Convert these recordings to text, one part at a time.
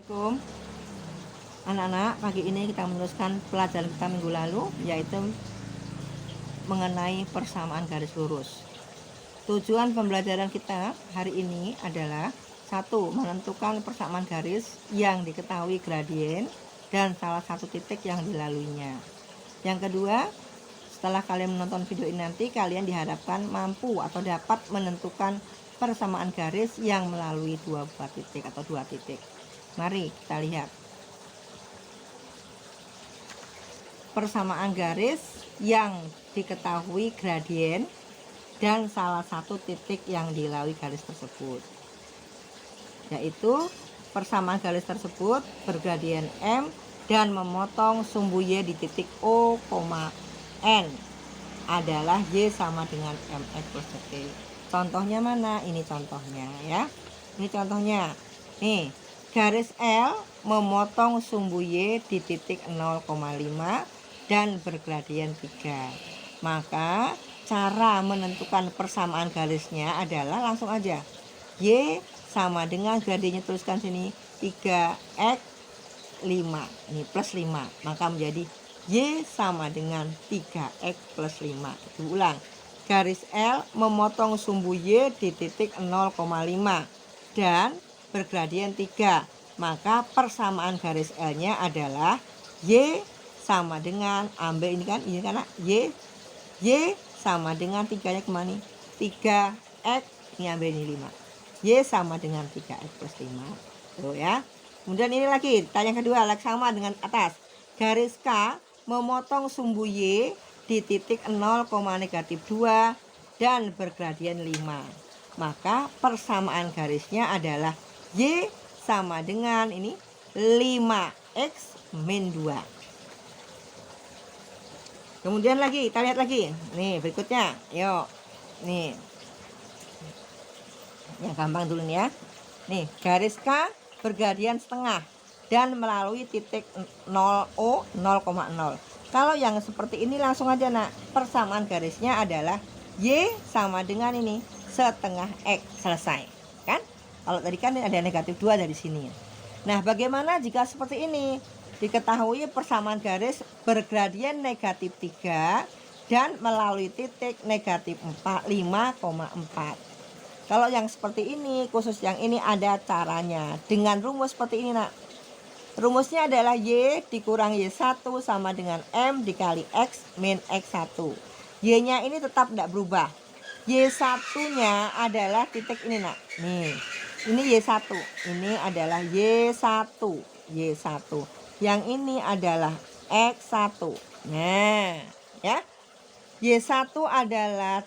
Assalamualaikum anak-anak, pagi ini kita meneruskan pelajaran kita minggu lalu, yaitu mengenai persamaan garis lurus. Tujuan pembelajaran kita hari ini adalah: 1. Menentukan persamaan garis yang diketahui gradien dan salah satu titik yang dilaluinya. Yang kedua, setelah kalian menonton video ini nanti, kalian diharapkan mampu atau dapat menentukan persamaan garis yang melalui dua buah titik atau dua titik. Mari kita lihat persamaan garis yang diketahui gradien dan salah satu titik yang dilalui garis tersebut, yaitu persamaan garis tersebut bergradien M dan memotong sumbu Y di titik O, N adalah Y sama dengan MX plus T. Contohnya mana? Ini contohnya ya. Ini contohnya. Nih, garis L memotong sumbu Y di titik 0,5 dan bergradien 3. Maka cara menentukan persamaan garisnya adalah langsung aja. Y sama dengan gradiennya, tuliskan sini 3x 5. Ini plus 5. Maka menjadi Y sama dengan 3x plus 5. Diulang. Garis L memotong sumbu Y di titik 0,5 dan bergradien 3. Maka persamaan garis L-nya adalah Y sama dengan, ambil ini kan, Y sama dengan 3-nya kemana? 3x, ini ambil ini 5. Y sama dengan 3x plus 5. Tuh ya. Kemudian ini lagi, tanya kedua, sama dengan atas. Garis K memotong sumbu Y di titik 0,-2 dan bergradien 5. Maka persamaan garisnya adalah Y sama dengan ini 5x min 2. Kemudian lagi, kita lihat lagi. Nih, berikutnya. Yuk. Nih. Yang gampang dulu nih ya. Nih, garis K bergradien setengah dan melalui titik 0O 0,0. Kalau yang seperti ini langsung aja nak, persamaan garisnya adalah Y sama dengan ini setengah X, selesai kan? Kalau tadi kan ada negatif 2 dari sini. Nah, bagaimana jika seperti ini? Diketahui persamaan garis bergradien negatif 3 dan melalui titik negatif 5,4. Kalau yang seperti ini, khusus yang ini ada caranya dengan rumus seperti ini nak. Rumusnya adalah Y dikurang Y1 sama dengan M dikali X min X1. Y-nya ini tetap tidak berubah. Y1-nya adalah titik ini nak. Nih, ini Y1. Ini adalah Y1. Yang ini adalah X1. Nah, ya. Y1 adalah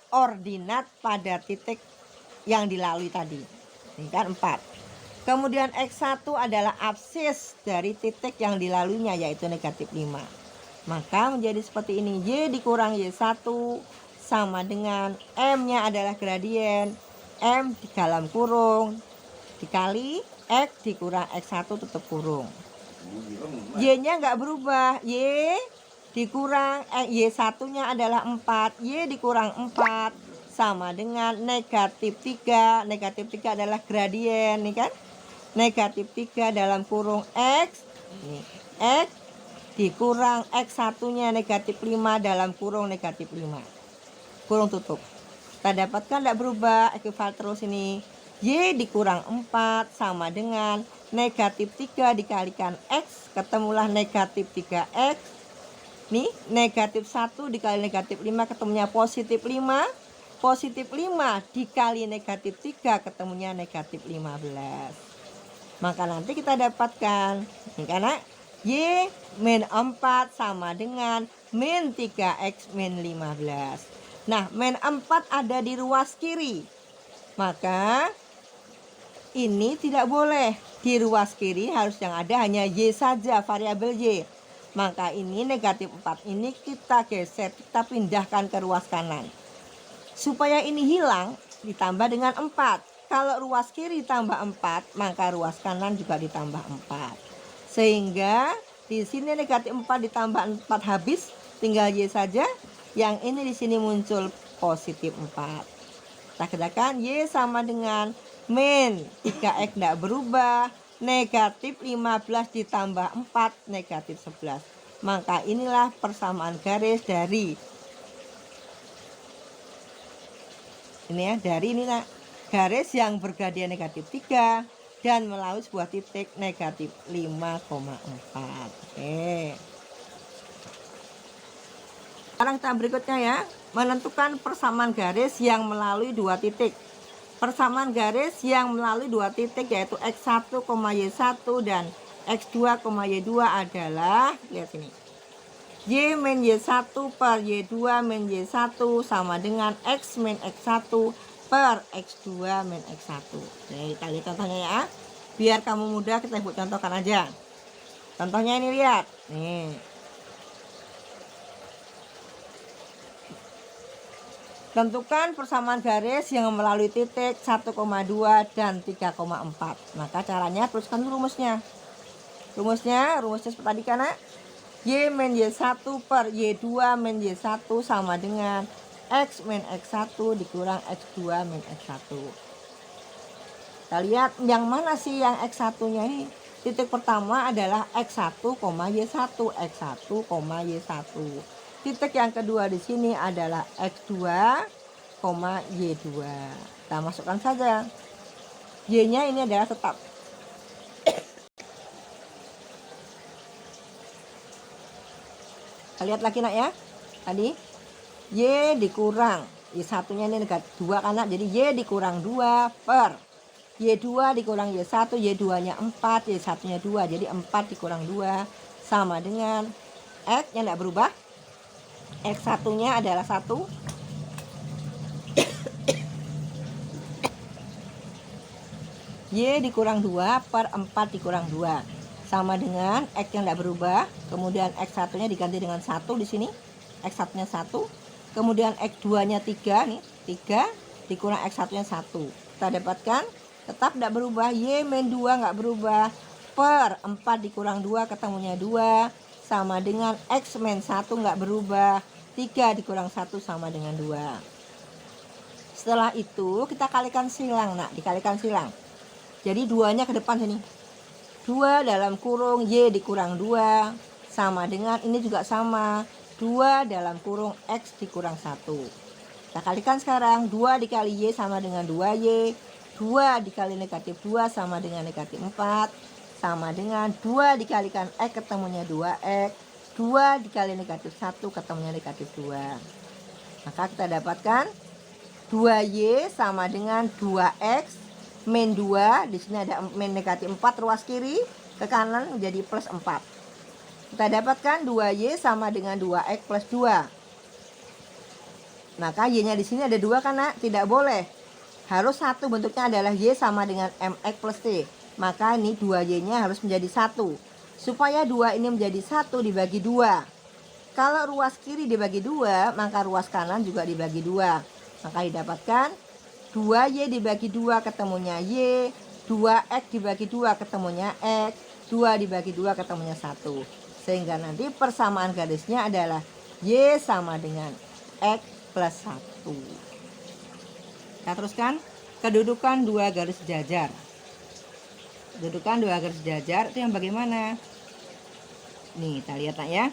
ordinat pada titik yang dilalui tadi. Ini kan 4. Kemudian X1 adalah absis dari titik yang dilaluinya, yaitu negatif 5. Maka menjadi seperti ini. Y dikurang Y1 sama dengan M-nya adalah gradien M di dalam kurung dikali X dikurang X1 tutup kurung. Y-nya nggak berubah. Y dikurang Y1-nya adalah 4. Y dikurang 4 sama dengan negatif 3. Negatif 3 adalah gradien nih kan. Negatif 3 dalam kurung X. Nih, X dikurang X1-nya negatif 5 dalam kurung negatif 5. Kurung tutup. Kita dapatkan tidak berubah, ekuivalen terus ini. Y dikurang 4 sama dengan negatif 3 dikalikan X, ketemulah negatif 3X. Nih, negatif 1 dikali negatif 5 ketemunya positif 5. Positif 5 dikali negatif 3 ketemunya negatif 15. Maka nanti kita dapatkan ini karena Y min 4 sama dengan min 3X min 15. Nah, min 4 ada di ruas kiri. Maka ini tidak boleh. Di ruas kiri harus yang ada hanya Y saja, variabel Y. Maka ini negatif 4 ini kita geser, kita pindahkan ke ruas kanan. Supaya ini hilang, ditambah dengan 4. Kalau ruas kiri ditambah 4, maka ruas kanan juga ditambah 4. Sehingga di sini negatif 4 ditambah 4 habis, tinggal Y saja. Yang ini di sini muncul positif 4. Kita katakan Y sama dengan min 3x tidak berubah, negatif 15 ditambah 4 negatif 11. Maka inilah persamaan garis dari ini ya, dari ini nak, garis yang bergradian negatif 3 dan melalui sebuah titik negatif 5,4. Oke. Sekarang kita berikutnya ya, menentukan persamaan garis yang melalui dua titik. Persamaan garis yang melalui dua titik yaitu X1, Y1 dan X2, Y2 adalah, lihat sini, Y min Y1 per Y2 min Y1 sama dengan X min X1 per X2 min X1. Jadi kita lihat contohnya ya. Biar kamu mudah kita buat contohkan aja. Contohnya ini lihat. Nih. Tentukan persamaan garis yang melalui titik 1,2 dan 3,4. Maka caranya teruskan rumusnya. Rumusnya seperti tadi kan, nak? Y min Y1 per Y2 min Y1 sama dengan X min X1 dikurang X2 min X1. Kita lihat yang mana sih yang X1 nya ini. Titik pertama adalah X1, Y1, X1, Y1. Titik yang kedua di sini adalah X2, Y2. Kita masukkan saja. Y nya ini adalah tetap. Lihat lagi nak ya, tadi Y dikurang Y1 nya ini negatif 2 karena jadi Y dikurang 2 per Y2 dikurang Y1, Y2 nya 4, Y1 nya 2, jadi 4 dikurang 2 sama dengan X yang tidak berubah, X1 nya adalah 1, Y dikurang 2 per 4 dikurang 2 sama dengan X yang tidak berubah, kemudian X1 nya diganti dengan 1 di sini, X1 nya 1, kemudian X2 nya 3 nih, 3 dikurang X1 nya 1. Kita dapatkan tetap tidak berubah, Y min 2 nggak berubah, per 4 dikurang 2 ketemunya 2 sama dengan X min 1 nggak berubah, 3 dikurang 1 sama dengan 2. Setelah itu kita kalikan silang, nak, dikalikan silang. Jadi 2-nya ke depan sini. 2 dalam kurung Y dikurang 2 sama dengan ini juga sama, 2 dalam kurung X dikurang 1. Kita kalikan sekarang, 2 dikali Y sama dengan 2Y, 2 dikali negatif 2 sama dengan negatif 4, sama dengan 2 dikalikan X ketemunya 2X, 2 dikali negatif 1 ketemunya negatif 2. Maka kita dapatkan 2Y sama dengan 2X min 2, di sini ada min negatif 4 ruas kiri, ke kanan menjadi plus 4. Kita dapatkan 2Y sama dengan 2X plus 2. Maka Y-nya di sini ada 2 karena tidak boleh. Harus satu, bentuknya adalah Y sama dengan MX plus T. Maka ini 2Y-nya harus menjadi 1. Supaya 2 ini menjadi 1 dibagi 2. Kalau ruas kiri dibagi 2, maka ruas kanan juga dibagi 2. Maka didapatkan 2Y dibagi 2 ketemunya Y, 2X dibagi 2 ketemunya X, 2 dibagi 2 ketemunya 1. Sehingga nanti persamaan garisnya adalah Y sama dengan X plus 1. Kita teruskan, kedudukan dua garis sejajar. Kedudukan dua garis sejajar itu yang bagaimana? Nih, kita lihat ya.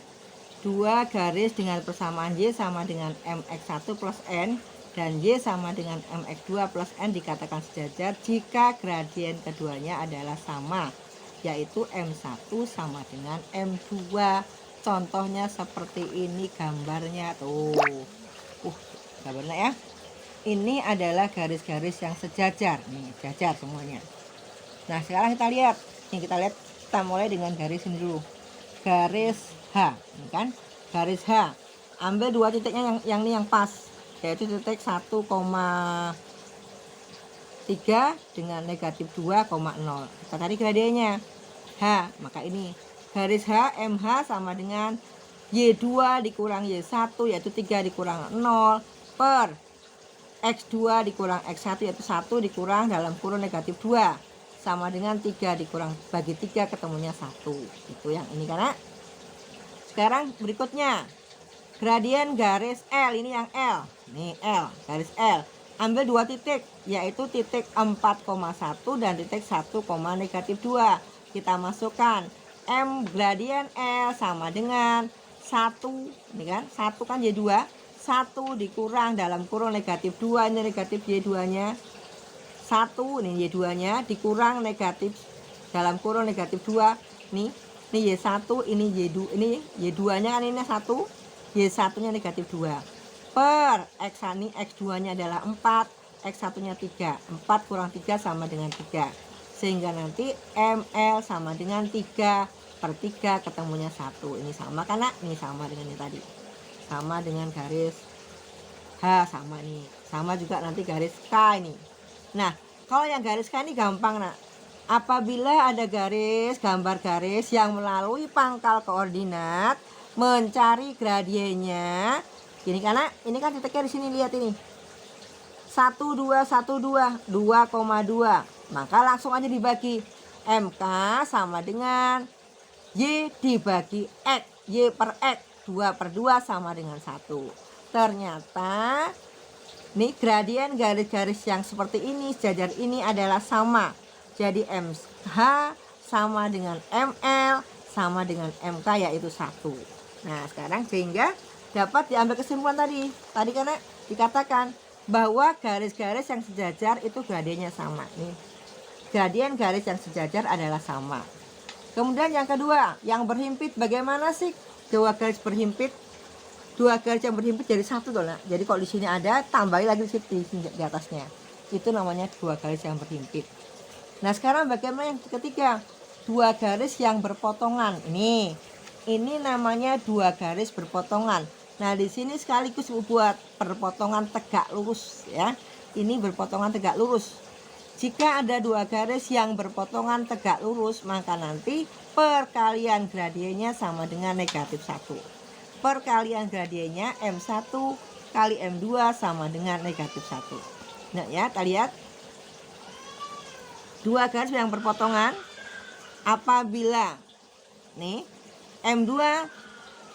Dua garis dengan persamaan Y sama dengan MX1 plus N dan Y sama dengan MX2 plus N dikatakan sejajar jika gradien keduanya adalah sama, yaitu M1 sama dengan M2. Contohnya seperti ini gambarnya tuh. Gambarnya ya. Ini adalah garis-garis yang sejajar. Nih, sejajar semuanya. Nah, sekarang kita lihat. Nih, kita mulai dengan garis ini dulu. Garis H, ini kan? Garis H. Ambil dua titiknya yang ini yang pas. Yaitu titik 1,3 dengan negatif 2,0. Kita cari gradiennya H, maka ini garis H, MH sama dengan Y2 dikurang Y1 yaitu 3 dikurang 0 per X2 dikurang X1 yaitu 1 dikurang dalam kurung negatif 2 sama dengan 3 dikurang bagi 3 ketemunya 1. Itu yang ini karena. Sekarang berikutnya gradien garis L, ini yang L. Nih L, garis L. ambil 2 titik, yaitu titik 4,1 dan titik 1, negatif 2. Kita masukkan M gradien L sama dengan 1, ini kan 1 kan Y2, 1 dikurang dalam kurung negatif 2, ini negatif Y2 nya 1, ini Y2 nya dikurang negatif dalam kurung negatif 2, nih ini Y1, ini Y2, ini Y2 nya kan ini 1, Y1 nya negatif 2 per X ini, X2 nya adalah 4, X1 nya 3, 4 kurang 3 sama dengan 3, sehingga nanti ML sama dengan 3/3, ketemunya 1. Ini sama kan nak? Ini sama dengan ini tadi, sama dengan garis H, sama nih, sama juga nanti garis K ini. Nah, kalau yang garis K ini gampang nak. Apabila ada garis, gambar garis yang melalui pangkal koordinat, mencari gradiennya. Ini karena ini kan titiknya di sini, lihat ini. 1212, 2,2. Maka langsung aja dibagi. MK sama dengan Y dibagi X, Y per X, 2/2 sama dengan 1. Ternyata nih gradien garis-garis yang seperti ini, sejajar ini adalah sama. Jadi MH sama dengan ML sama dengan MK, yaitu 1. Nah sekarang sehingga dapat diambil kesimpulan tadi karena dikatakan bahwa garis-garis yang sejajar itu gradiennya sama. Nih, gradien garis yang sejajar adalah sama. Kemudian yang kedua, yang berhimpit, bagaimana sih dua garis berhimpit? Dua garis yang berhimpit jadi satu tuh nak. Jadi kalau di sini ada, tambahin lagi di atasnya. Itu namanya dua garis yang berhimpit. Nah sekarang bagaimana yang ketiga? Dua garis yang berpotongan. Ini namanya dua garis berpotongan. Nah di sini sekaligus buat perpotongan tegak lurus ya. Ini berpotongan tegak lurus. Jika ada dua garis yang berpotongan tegak lurus, maka nanti perkalian gradiennya sama dengan negatif 1. Perkalian gradiennya M1 kali M2 sama dengan negatif 1. Nah ya, kita lihat. Dua garis yang berpotongan, apabila nih M2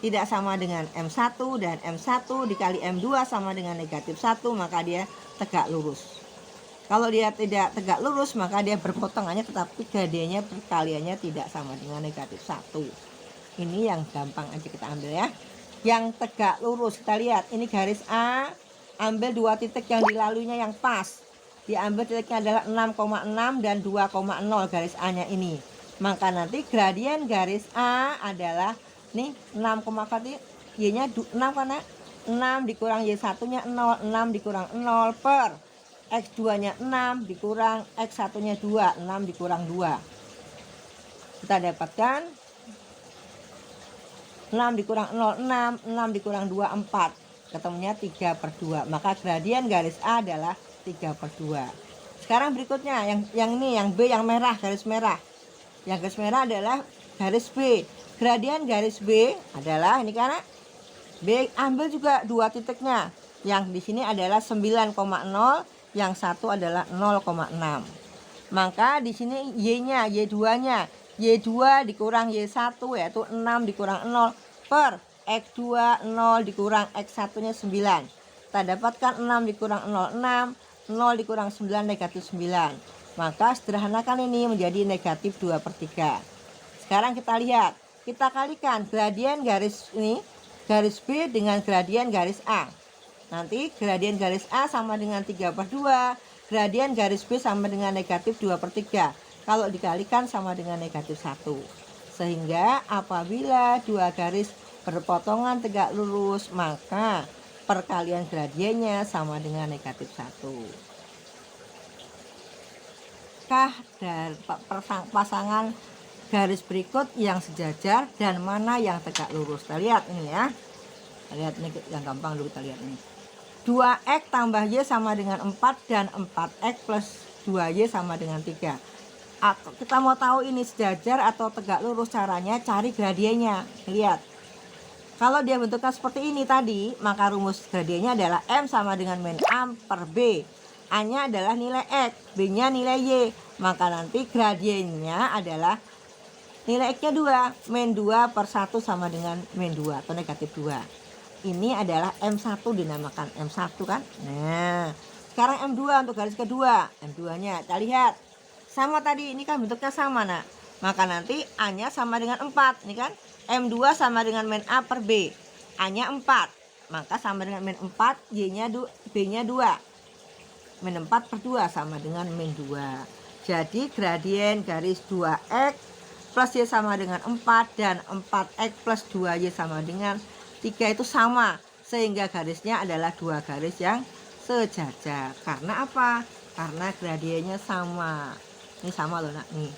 tidak sama dengan M1 dan M1 dikali M2 sama dengan negatif 1, maka dia tegak lurus. Kalau dia tidak tegak lurus, maka dia berpotongannya tetapi gradiennya perkaliannya tidak sama dengan negatif 1. Ini yang gampang aja kita ambil ya. Yang tegak lurus, kita lihat ini garis A, ambil dua titik yang dilaluinya yang pas. Diambil titiknya adalah 6,6 dan 2,0 garis A nya ini. Maka nanti gradien garis A adalah nih 6, Y nya 6 karena 6 dikurang Y1 nya 0, 6 dikurang 0 per X2 nya 6 dikurang X1 nya 2, 6 dikurang 2. Kita dapatkan 6 dikurang 0, 6, 6 dikurang 2, 4. Ketemunya 3/2. Maka gradien garis A adalah 3/2. Sekarang berikutnya yang ini, yang B, yang merah, garis merah. Yang garis merah adalah garis B. Gradien garis B adalah ini karena B, ambil juga dua titiknya. Yang di sini adalah 9,0, yang satu adalah 0,6. Maka di sini Y-nya, Y2-nya, Y2 dikurang Y1 yaitu 6 dikurang 0 per X2 0 dikurang X1-nya 9. Kita dapatkan 6 dikurang 0, 6. 0 dikurang 9 negatif 9. Maka sederhanakan ini menjadi negatif 2/3. Sekarang kita lihat, kita kalikan gradien garis ini, garis B dengan gradien garis A. Nanti gradien garis A sama dengan 3/2, gradien garis B sama dengan negatif 2/3. Kalau dikalikan sama dengan negatif 1. Sehingga apabila dua garis berpotongan tegak lurus, maka perkalian gradiennya sama dengan negatif 1. Kah dari pasangan garis berikut yang sejajar dan mana yang tegak lurus? Kita lihat ini ya. Kita lihat ini yang gampang dulu, kita lihat ini. 2X tambah Y sama dengan 4 dan 4X plus 2Y sama dengan 3. Kita mau tahu ini sejajar atau tegak lurus, caranya cari gradiennya. Lihat. Kalau dia bentuknya seperti ini tadi, maka rumus gradiennya adalah M sama dengan min A per B. A-nya adalah nilai X, B-nya nilai Y. Maka nanti gradiennya adalah nilai X-nya 2. Min 2 per 1 sama dengan min 2 atau negatif 2. Ini adalah M1, dinamakan M1 kan. Nah, Sekarang M2 untuk garis kedua. M2-nya, kita lihat. Sama tadi, ini kan bentuknya sama, nak. Maka nanti A-nya sama dengan 4. Ini kan M2 sama dengan min A per B. A-nya 4. Maka sama dengan min 4, B-nya 2. Min 4 per 2 sama dengan min 2. Jadi gradien garis 2X plus Y sama dengan 4 dan 4X plus 2Y sama dengan 3 itu sama. Sehingga garisnya adalah dua garis yang sejajar. Karena apa? Karena gradiennya sama. Ini sama loh, nak, nih.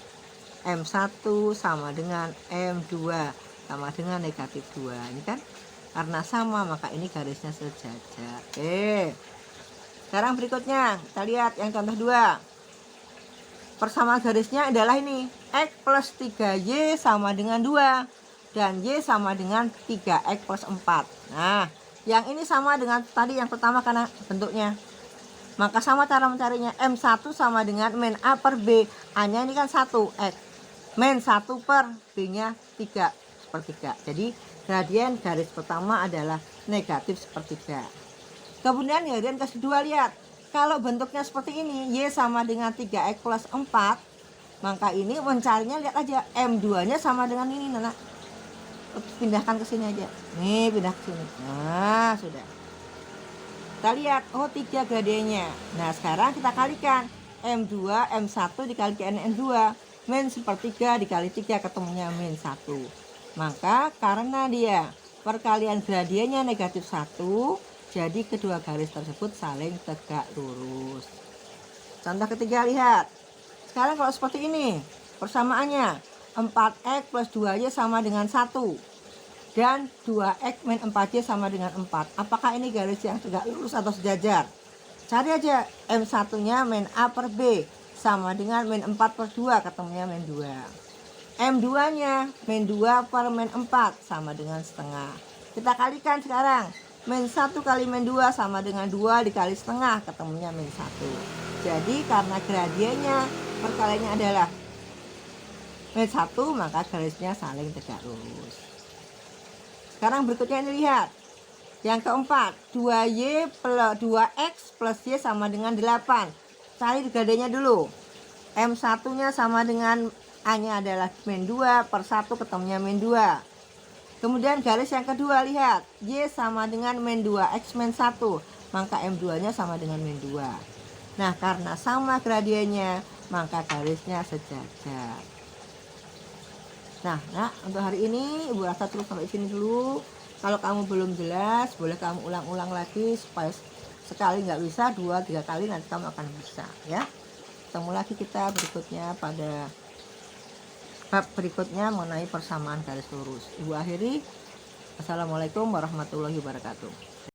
M1 sama dengan M2 sama dengan negatif 2. Ini kan karena sama maka ini garisnya sejajar. Oke. Sekarang berikutnya kita lihat yang contoh 2. Persamaan garisnya adalah ini. X plus 3Y sama dengan 2 dan Y sama dengan 3X plus 4. Nah, yang ini sama dengan tadi yang pertama karena bentuknya. Maka sama cara mencarinya. M1 sama dengan min A per B. A-nya ini kan 1. X. Min 1 per B-nya 3 sepertiga. Jadi gradien garis pertama adalah negatif sepertiga. Kemudian gradien garis kedua, lihat. Kalau bentuknya seperti ini, Y sama dengan 3X plus 4. Maka ini mencarinya, lihat aja. M2-nya sama dengan ini, Nana. Pindahkan ke sini aja. Nih, pindah ke sini. Nah, sudah. Kita lihat, oh 3 gradiennya. Nah, sekarang kita kalikan. M2, M1 dikalikan M2. Min sepertiga dikali 3 ketemunya min 1. Maka karena dia perkalian gradiennya negatif 1, jadi kedua garis tersebut saling tegak lurus. Contoh ketiga, lihat. Sekarang kalau seperti ini, persamaannya 4X plus 2Y sama dengan 1. Dan 2X min 4Y sama dengan 4. Apakah ini garis yang tegak lurus atau sejajar? Cari aja. M1-nya min A per B sama dengan min 4 per 2, ketemunya min 2. M2-nya min 2 per min 4 sama dengan setengah. Kita kalikan sekarang. Min 1 kali min 2 sama dengan 2 dikali setengah, ketemunya min 1. Jadi karena gradiennya perkaliannya adalah min 1, maka garisnya saling tegak lurus. Sekarang berikutnya ini, lihat. Yang keempat, 2Y plus 2X plus Y sama dengan 8. Cari gradiennya dulu. M1-nya sama dengan A-nya adalah min 2 per 1, ketemunya min 2. Kemudian garis yang kedua, lihat. Y sama dengan min 2X min 1. Maka M2-nya sama dengan min 2. Nah, karena sama gradiennya, maka garisnya sejajar. Nah, untuk hari ini Ibu rasa terus sampai sini dulu. Kalau kamu belum jelas, boleh kamu ulang-ulang lagi supaya sekali nggak bisa, 2-3 kali nanti kamu akan bisa, ya. Ketemu lagi kita berikutnya pada bab berikutnya mengenai persamaan garis lurus. Ibu akhiri. Assalamualaikum warahmatullahi wabarakatuh.